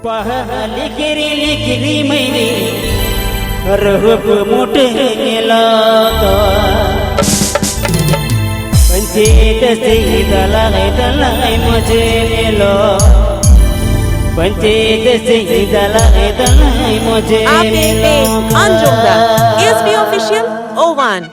लिखिरी लिखिरी मैंने रूप मुठ नेला पंचायत से दलाई मुझे मिलो पंचायत से दलाई मुझे मिलो Anjumda SB Official O1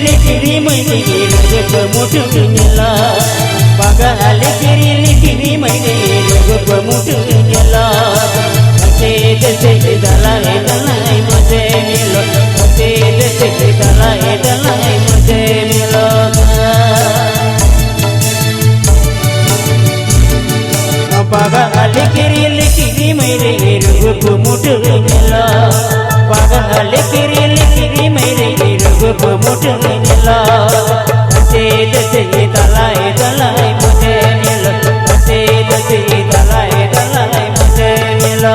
लिखिरी मैंने रूप मुठ नेला लिखिरी मैंने रूप मुठ नेला पंचायत से दलाई मुझे मिलो पंचायत से दलाई मुझे मिलो लिखिरी मैंने रूप मुठ नेला लिखिरी मैंने रूप मुठ नेला पंचायत से दलाई मुझे मिलो पंचायत से दलाई मुझे मिलो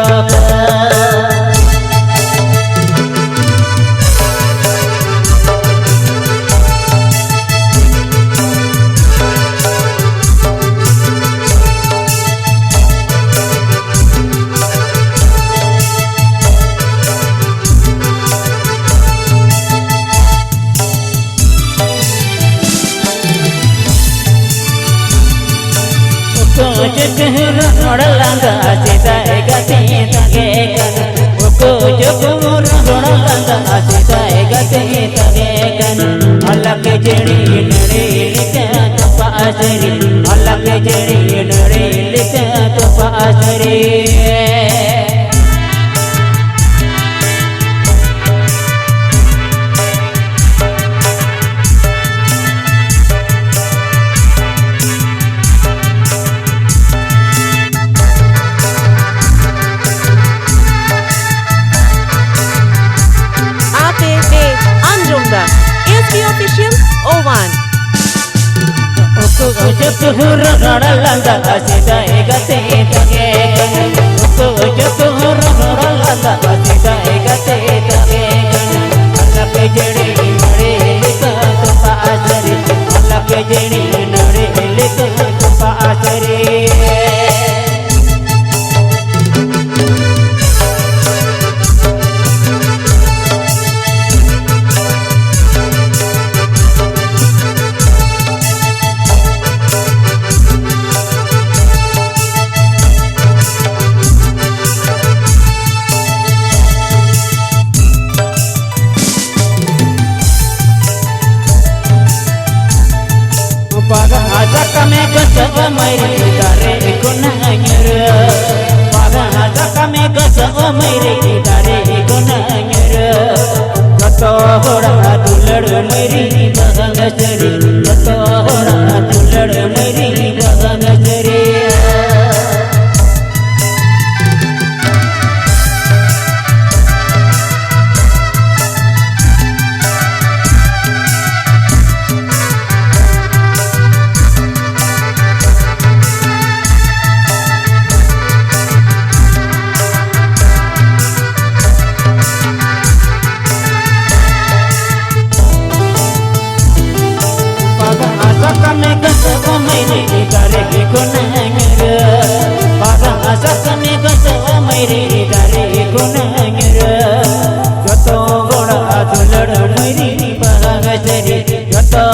रोड़लांगा सीता गति तगे कन को जो रोड़लांगा सीता गति तगे कन अलग जड़ी नरे लिखा तो पासरी अलग जड़ी नरे लिखा तो पासरी SB Official O1 रोड़लांगा सीता गति तगे कन जो रोड़लांगा सीता गति तगे कन अलग जड़ी नरे लिखा तो पासरी अलग जड़ी नरे लिखा तो पासरी में गसव मेरे दारे गुनाहर में गसव मेरे दारे गुनाहर कतो होड़ा दुलड़ मेरी बगसरी कतो होड़ा दुलड़ मेरी बगसरी में गसव मेरे दारे गुनाहर में गसव मेरे दारे गुनाहर कतो गोड़ा दुलड़ मेरी बगसरी कतो